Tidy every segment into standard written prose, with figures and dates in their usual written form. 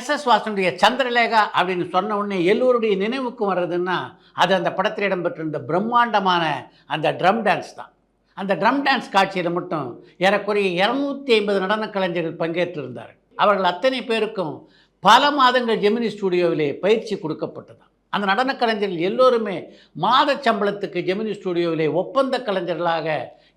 SS. வாசனுடைய Chandralekha அப்படின்னு சொன்ன உடனே எல்லோருடைய நினைவுக்கும் வர்றதுன்னா அது அந்த படத்தில் இடம்பெற்றிருந்த பிரம்மாண்டமான அந்த ட்ரம் டான்ஸ் தான். அந்த ட்ரம் டான்ஸ் காட்சியில் மட்டும் ஏறக்குறைய 250 நடன கலைஞர்கள் பங்கேற்றிருந்தார்கள். அவர்கள் அத்தனை பேருக்கும் பல மாதங்கள் ஜெமினி ஸ்டுடியோவிலே பயிற்சி கொடுக்கப்பட்டது. அந்த நடன கலைஞர்கள் எல்லோருமே மாத சம்பளத்துக்கு ஜெமினி ஸ்டுடியோவிலே ஒப்பந்த கலைஞர்களாக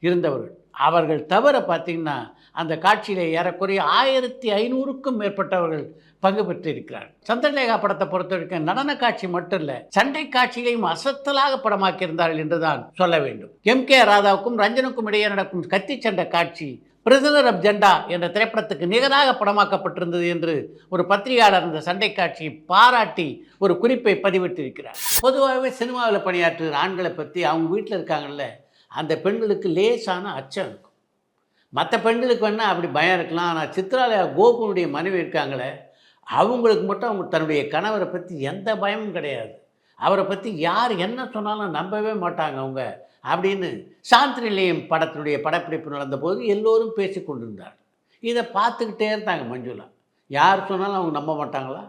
இருந்தவர்கள். அவர்கள் தவிர பார்த்திங்கன்னா அந்த காட்சியில் ஏறக்குறைய 1500க்கும் மேற்பட்டவர்கள் பங்கு பெற்றிருக்கிறார்கள். சந்திரலேகா படத்தை பொறுத்த வரைக்கும் நடன காட்சி மட்டும் இல்லை, சண்டை காட்சிகளையும் அசத்தலாக படமாக்கியிருந்தார்கள் என்றுதான் சொல்ல வேண்டும். எம்.கே. ராதாவுக்கும் ரஞ்சனுக்கும் இடையே நடக்கும் கத்தி சண்டை காட்சி பிரிசனர் ஆஃப் ஜெண்டா என்ற திரைப்படத்துக்கு நிகராக படமாக்கப்பட்டிருந்தது என்று ஒரு பத்திரிகையாளர் இந்த சண்டை காட்சியை பாராட்டி ஒரு குறிப்பை பதிவிட்டிருக்கிறார். பொதுவாகவே சினிமாவில் பணியாற்றுகிற ஆண்களை பற்றி அவங்க வீட்டில் இருக்காங்கல்ல, அந்த பெண்களுக்கு லேசான அச்சம் இருக்கும். மற்ற பெண்களுக்கு வேணால் அப்படி பயம் இருக்கலாம். ஆனால் சித்ராலயா கோபுனுடைய மனைவி இருக்காங்களே, அவங்களுக்கு மட்டும் அவங்க தன்னுடைய கணவரை பற்றி எந்த பயமும் கிடையாது. அவரை பற்றி யார் என்ன சொன்னாலும் நம்பவே மாட்டாங்க அவங்க அப்படின்னு சாந்தி நிலையம் படத்தினுடைய படப்பிடிப்பு நடந்தபோது எல்லோரும் பேசி கொண்டிருந்தார். இதை பார்த்துக்கிட்டே இருந்தாங்க மஞ்சுளா. யார் சொன்னாலும் அவங்க நம்ப மாட்டாங்களா?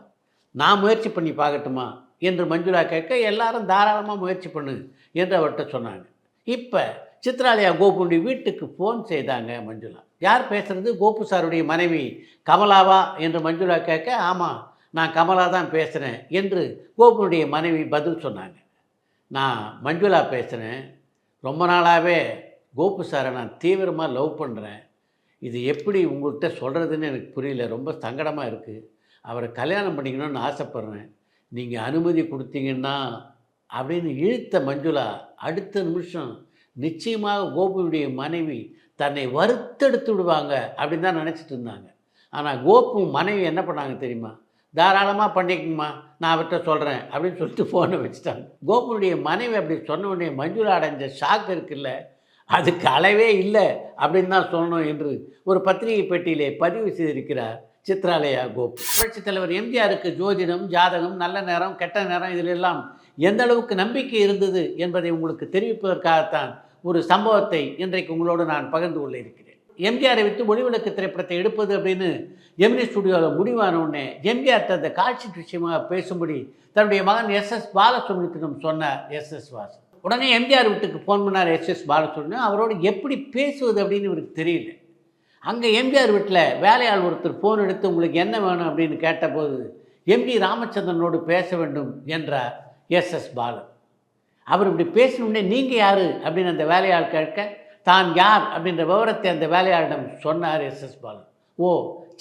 நான் முயற்சி பண்ணி பார்க்கட்டுமா என்று மஞ்சுளா கேட்க, எல்லாரும் தாராளமாக முயற்சி பண்ணு என்று அவர்கிட்ட சொன்னாங்க. இப்போ சித்ராலயா கோபுடைய வீட்டுக்கு ஃபோன் செய்தாங்க மஞ்சுளா. யார் பேசுகிறது? கோபு சாருடைய மனைவி கமலாவா என்று மஞ்சுளா கேட்க, ஆமாம் நான் கமலா தான் பேசுகிறேன் என்று கோபுடைய மனைவி பதில் சொன்னாங்க. நான் மஞ்சுளா பேசுகிறேன். ரொம்ப நாளாகவே கோபு சாரை நான் தீவிரமாக லவ் பண்ணுறேன். இது எப்படி உங்கள்கிட்ட சொல்கிறதுன்னு எனக்கு புரியல. ரொம்ப சங்கடமாக இருக்குது. அவரை கல்யாணம் பண்ணிக்கணும்னு ஆசைப்பட்றேன். நீங்கள் அனுமதி கொடுத்தீங்கன்னா அப்படின்னு இழுத்த மஞ்சுளா அடுத்த நிமிஷம் நிச்சயமாக கோபுடைய மனைவி தன்னை வறுத்தெடுத்து விடுவாங்க அப்படின்னு தான் நினச்சிட்டு இருந்தாங்க. ஆனால் கோபு மனைவி என்ன பண்ணாங்க தெரியுமா? தாராளமாக பண்ணிக்கணுமா, நான் அவர்கிட்ட சொல்கிறேன் அப்படின்னு சொல்லிட்டு ஃபோனை வச்சுட்டாங்க. கோபுனுடைய மனைவி அப்படி சொன்ன உடனே மஞ்சுளா அடைஞ்ச ஷாக் இருக்குல்ல, அதுக்கு அளவே இல்லை அப்படின்னு தான் சொல்லணும் என்று ஒரு பத்திரிகை பெட்டியிலே பதிவு செய்திருக்கிறார் சித்ராலயா கோபு. புரட்சித் தலைவர் எம்ஜிஆருக்கு ஜோதிடம், ஜாதகம், நல்ல நேரம், கெட்ட நேரம் இதிலெல்லாம் எந்த அளவுக்கு நம்பிக்கை இருந்தது என்பதை உங்களுக்கு தெரிவிப்பதற்காகத்தான் ஒரு சம்பவத்தை இன்றைக்கு உங்களோடு நான் பகிர்ந்து கொள்ள இருக்கிறேன். எம்ஜிஆரை விட்டு ஒளிவிளக்கு திரைப்படத்தை எடுப்பது அப்படின்னு ஜெமினி ஸ்டுடியோவில் முடிவான உடனே எம்ஜிஆர் அந்த காட்சி விஷயமாக பேசும்படி தன்னுடைய மகன் எஸ்.எஸ். பாலசுப்ரமணியத்திடம் சொன்னார் எஸ்.எஸ். வாசன். உடனே எம்ஜிஆர் வீட்டுக்கு ஃபோன் பண்ணார் எஸ்.எஸ். பாலசுப்ரமணியம். அவரோடு எப்படி பேசுவது அப்படின்னு இவருக்கு தெரியல. அங்கே எம்ஜிஆர் வீட்டில் வேலையாள் ஒருத்தர் ஃபோன் எடுத்து உங்களுக்கு என்ன வேணும் அப்படின்னு கேட்டபோது எம்.ஜி. ராமச்சந்திரனோடு பேச வேண்டும் என்றார் எஸ்.எஸ். பாலன். அவர் இப்படி பேசணுன்னே நீங்கள் யார் அப்படின்னு அந்த வேலையாள் கேட்க, தான் யார் அப்படின்ற விவரத்தை அந்த வேலையாளிடம் சொன்னார் எஸ்.எஸ். பாலன். ஓ,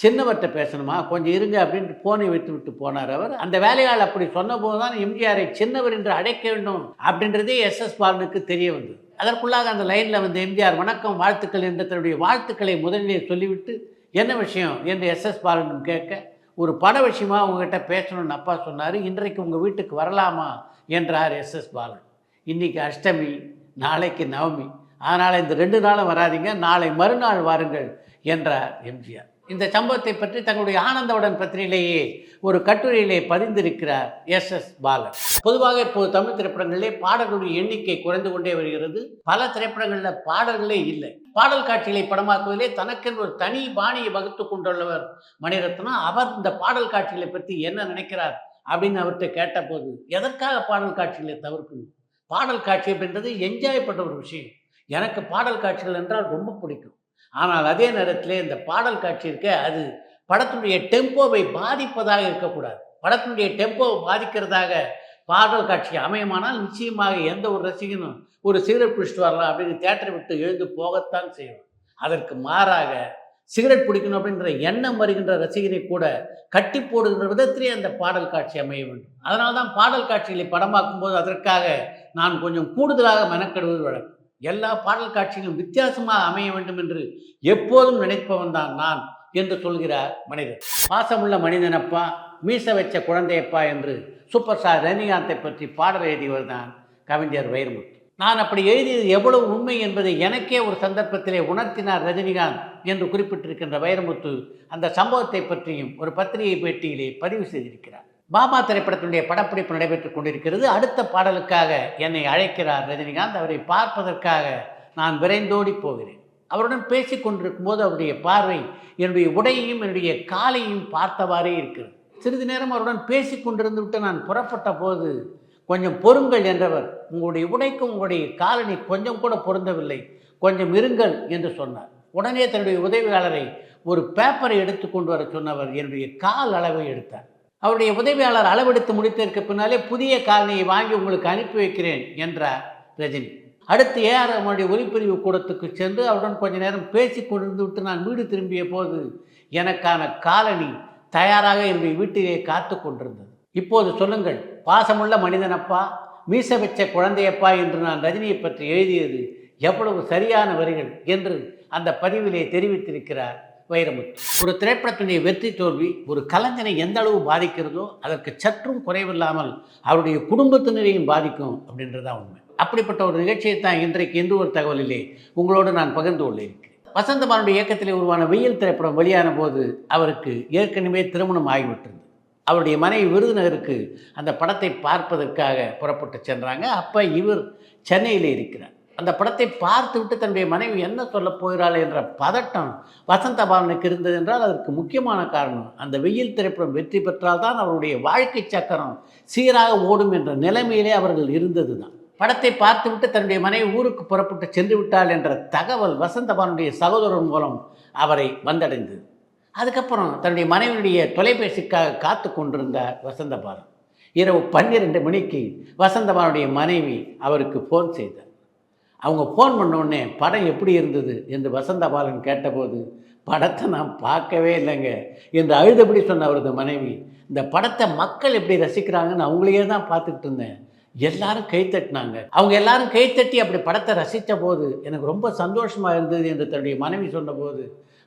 சின்னவர்கிட்ட பேசணுமா, கொஞ்சம் இருங்க அப்படின்ட்டு ஃபோனை வைத்து விட்டு போனார் அவர். அந்த வேலையாள் அப்படி சொன்னபோது தான் எம்ஜிஆரை சின்னவர் என்று அழைக்க வேண்டும் அப்படின்றதே எஸ்.எஸ். பாலனுக்கு தெரிய வந்தது. அதற்குள்ளாக அந்த லைனில் வந்து எம்ஜிஆர் வணக்கம் வாழ்த்துக்கள் என்று தன்னுடைய வாழ்த்துக்களை முதலிலே சொல்லிவிட்டு என்ன விஷயம் என்று எஸ்.எஸ். பாலனும் கேட்க, ஒரு பட விஷயமா உங்ககிட்ட பேசணும்னு அப்பா சொன்னார், இன்றைக்கு உங்கள் வீட்டுக்கு வரலாமா என்றார் எஸ்.எஸ். பாலன். இன்றைக்கி அஷ்டமி, நாளைக்கு நவமி, அதனால் இந்த 2 நாளும் வராதிங்க, நாளை மறுநாள் வாருங்கள் என்றார் எம்ஜிஆர். இந்த சம்பவத்தை பற்றி தங்களுடைய ஆனந்தவுடன் பத்திரிகையிலேயே ஒரு கட்டுரையிலே பதிந்திருக்கிறார் எஸ்.எஸ். பாலன். பொதுவாக இப்போது தமிழ் திரைப்படங்களிலே பாடல்களுடைய எண்ணிக்கை குறைந்து கொண்டே வருகிறது. பல திரைப்படங்களில் பாடல்களே இல்லை. பாடல் காட்சிகளை படமாக்குவதிலே தனக்கென்று ஒரு தனி பாணியை வகுத்து கொண்டுள்ளவர் மணிரத்னம். அவர் இந்த பாடல் காட்சிகளை பற்றி என்ன நினைக்கிறார் அப்படின்னு அவர்கிட்ட கேட்டபோது, எதற்காக பாடல் காட்சிகளை தவிர்க்கணும்? பாடல் காட்சி அப்படின்றது என்ஜாய் பண்ணுற ஒரு விஷயம். எனக்கு பாடல் காட்சிகள் என்றால் ரொம்ப பிடிக்கும். ஆனால் அதே நேரத்தில் இந்த பாடல் காட்சி இருக்க, அது படத்தினுடைய டெம்போவை பாதிப்பதாக இருக்கக்கூடாது. படத்தினுடைய டெம்போவை பாதிக்கிறதாக பாடல் காட்சி அமையுமானால் நிச்சயமாக எந்த ஒரு ரசிகனும் ஒரு சிகரெட் பிடிச்சிட்டு வரலாம் அப்படின்னு தியேட்டரை விட்டு எழுந்து போகத்தான் செய்யும். அதற்கு மாறாக சிகரெட் பிடிக்கணும் அப்படின்ற எண்ணம் வருகின்ற ரசிகரை கூட கட்டி போடுகின்ற விதத்திலே அந்த பாடல் காட்சி அமைய வேண்டும். அதனால தான் பாடல் காட்சிகளை படமாக்கும் போது அதற்காக நான் கொஞ்சம் கூடுதலாக மெனக்கெடுவது வழக்கம். எல்லா பாடல் காட்சிகளும் வித்தியாசமாக அமைய வேண்டும் என்று எப்போதும் நினைப்பவன் தான் நான் என்று சொல்கிறார் மனிதர். பாசமுள்ள மனிதனப்பா, மீச வச்ச குழந்தையப்பா என்று சூப்பர் ஸ்டார் ரஜினிகாந்தை பற்றி பாடல் எழுதியவர் தான் கவிஞர் வைரமுத்து. நான் அப்படி எழுதியது எவ்வளவு உண்மை என்பதை எனக்கே ஒரு சந்தர்ப்பத்திலே உணர்த்தினார் ரஜினிகாந்த் என்று குறிப்பிட்டிருக்கின்ற வைரமுத்து அந்த சம்பவத்தை பற்றியும் ஒரு பத்திரிகை பேட்டியிலே பதிவு செய்திருக்கிறார். பாபா திரைப்படத்தினுடைய படப்பிடிப்பு நடைபெற்றுக் கொண்டிருக்கிறது. அடுத்த பாடலுக்காக என்னை அழைக்கிறார் ரஜினிகாந்த். அவரை பார்ப்பதற்காக நான் விரைந்தோடி போகிறேன். அவருடன் பேசி கொண்டிருக்கும் போது அவருடைய பார்வை என்னுடைய உடையையும் என்னுடைய காலையும் பார்த்தவாறே இருக்கிறது. சிறிது நேரம் அவருடன் பேசி கொண்டிருந்து விட்டு நான் புறப்பட்ட போது, கொஞ்சம் பொறுங்கள் என்றவர், உங்களுடைய உடைக்கும் உங்களுடைய காலணி கொஞ்சம் கூட பொருந்தவில்லை, கொஞ்சம் இருங்கள் என்று சொன்னார். உடனே தன்னுடைய உதவியாளரை ஒரு பேப்பரை எடுத்து கொண்டு வர சொன்னவர் என்னுடைய கால் அளவை எடுத்தார். அவருடைய உதவியாளர் அளவெடுத்து முடித்ததற்கு பின்னாலே புதிய காலனியை வாங்கி உங்களுக்கு அனுப்பி வைக்கிறேன் என்றார் ரஜினி. அடுத்து ஏஆர் ரஹ்மானுடைய ஒலிப்பிரிவு கூடத்துக்கு சென்று அவருடன் கொஞ்ச நேரம் பேசி கொண்டிருந்து விட்டு நான் வீடு திரும்பிய போது எனக்கான காலனி தயாராக என்னுடைய வீட்டிலே காத்து கொண்டிருந்தது. இப்போது சொல்லுங்கள், பாசமுள்ள மனிதனப்பா, மீச வச்ச குழந்தையப்பா என்று நான் ரஜினியை பற்றி எழுதியது எவ்வளவு சரியான வரிகள் என்று அந்த பதிவிலே தெரிவித்திருக்கிறார் வைரமுத்து. ஒரு திரைப்படத்தினுடைய வெற்றி தோல்வி ஒரு கலைஞனை எந்த அளவு பாதிக்கிறதோ அதற்கு சற்றும் குறைவில்லாமல் அவருடைய குடும்பத்தினரையும் பாதிக்கும் அப்படின்றதான் உண்மை. அப்படிப்பட்ட ஒரு நிகழ்ச்சியை தான் இன்றைக்கு இன்று ஒரு தகவலிலே உங்களோடு நான் பகிர்ந்து கொள்ள இருக்கிறேன். வசந்தபாலனுடைய இயக்கத்திலே உருவான வெயில் திரைப்படம் வெளியான போது அவருக்கு ஏற்கனவே திருமணம் ஆகிவிட்டிருந்தது. அவருடைய மனைவி விருதுநகருக்கு அந்த படத்தை பார்ப்பதற்காக புறப்பட்டு சென்றாங்க. அப்போ இவர் சென்னையில் இருக்கிறார். அந்த படத்தை பார்த்து விட்டு தன்னுடைய மனைவி என்ன சொல்ல போகிறாள் என்ற பதட்டம் வசந்தபாலனுக்கு இருந்தது என்றால் அதற்கு முக்கியமான காரணம் அந்த வெயில் திரைப்படம் வெற்றி பெற்றால் தான் அவருடைய வாழ்க்கை சக்கரம் சீராக ஓடும் என்ற நிலைமையிலே அவர்கள் இருந்தது தான். படத்தை பார்த்து விட்டு தன்னுடைய மனைவி ஊருக்கு புறப்பட்டு சென்று விட்டாள் என்ற தகவல் வசந்தபாலனுடைய சகோதரன் மூலம் அவரை வந்தடைந்தது. அதுக்கப்புறம் தன்னுடைய மனைவியுடைய தொலைபேசிக்காக காத்து கொண்டிருந்தார் வசந்தபாலன். இரவு 12 மணிக்கு வசந்தபாலனுடைய மனைவி அவருக்கு ஃபோன் செய்தார். அவங்க ஃபோன் பண்ணோடனே படம் எப்படி இருந்தது என்று வசந்தபாலன் கேட்டபோது, படத்தை நான் பார்க்கவே இல்லைங்க என்று அழுதபடி சொன்ன அவரது மனைவி, இந்த படத்தை மக்கள் எப்படி ரசிக்கிறாங்கன்னு அவங்களையே தான் பார்த்துக்கிட்டு இருந்தேன், எல்லாரும் கைத்தட்டினாங்க, அவங்க எல்லாரும் கைத்தட்டி அப்படி படத்தை ரசித்த போது எனக்கு ரொம்ப சந்தோஷமாக இருந்தது என்று தன்னுடைய மனைவி சொன்னபோது,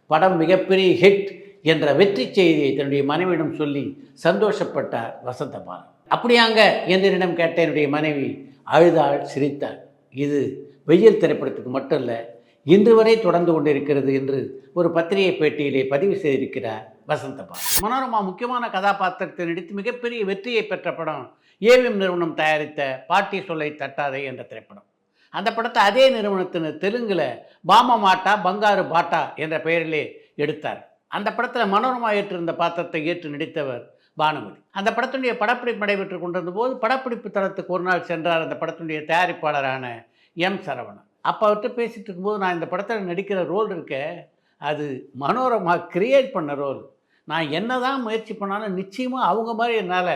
படம் மிகப்பெரிய ஹிட் என்ற வெற்றி செய்தியை தன்னுடைய மனைவியிடம் சொல்லி சந்தோஷப்பட்டார் வசந்தபாலன். அப்படியாங்க என்று என்னிடம் கேட்ட என்னுடைய மனைவி அழுதாள், சிரித்தாள். இது வெயில் திரைப்படத்துக்கு மட்டும் இல்லை, இன்று வரை தொடர்ந்து கொண்டிருக்கிறது என்று ஒரு பத்திரிகை பேட்டியிலே பதிவு செய்திருக்கிறார் வசந்தபாலன். மனோரமா முக்கியமான கதாபாத்திரத்தை நடித்து மிகப்பெரிய வெற்றியை பெற்ற படம் ஏவிஎம் நிறுவனம் தயாரித்த பாட்டி சொல்லை தட்டாதே என்ற திரைப்படம். அந்த படத்தை அதே நிறுவனத்தினர் தெலுங்கில் பாமா மாட்டா பங்காரு பாட்டா என்ற பெயரிலே எடுத்தார். அந்த படத்தில் மனோரமா ஏற்றிருந்த பாத்திரத்தை ஏற்று நடித்தவர் பானுமதி. அந்த படத்தினுடைய படப்பிடிப்பு நடைபெற்று கொண்டிருந்த போது படப்பிடிப்பு தளத்துக்கு ஒரு நாள் சென்றார் அந்த படத்தினுடைய தயாரிப்பாளரான எம். சரவணன். அப்போ அவர்கிட்ட பேசிகிட்டு இருக்கும்போது, நான் இந்த படத்தில் நடிக்கிற ரோல் இருக்கேன், அது மனோரமா கிரியேட் பண்ண ரோல், நான் என்ன தான் முயற்சி பண்ணாலும் நிச்சயமாக அவங்க மாதிரி என்னால்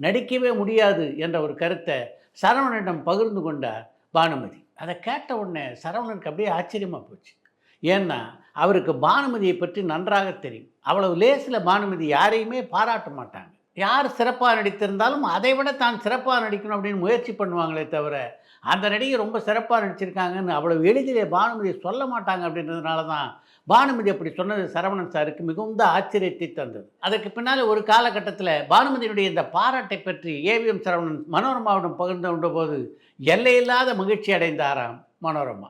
நடிக்கவே முடியாது என்ற ஒரு கருத்தை சரவணனிடம் பகிர்ந்து கொண்டார் பானுமதி. அதை கேட்ட உடனே சரவணனுக்கு அப்படியே ஆச்சரியமாக போச்சு. ஏன்னா அவருக்கு பானுமதியை பற்றி நன்றாக தெரியும். அவ்வளவு லேசில் பானுமதி யாரையுமே பாராட்ட மாட்டாங்க. யார் சிறப்பாக நடித்திருந்தாலும் அதை விட தான் சிறப்பாக நடிக்கணும் அப்படின்னு முயற்சி பண்ணுவாங்களே தவிர, அந்த நடிகை ரொம்ப சிறப்பாக நடிச்சிருக்காங்கன்னு அவ்வளவு எளிதிலே பானுமதியை சொல்ல மாட்டாங்க. அப்படின்றதுனால தான் பானுமதி அப்படி சொன்னது சரவணன் சாருக்கு மிகுந்த ஆச்சரியத்தை தந்தது. அதற்கு பின்னால் ஒரு காலகட்டத்தில் பானுமதியினுடைய இந்த பாராட்டை பற்றி ஏவிஎம் சரவணன் மனோரமாவிடம் பகிர்ந்து கொண்ட போது எல்லையில்லாத மகிழ்ச்சி அடைந்தாராம் மனோரமா.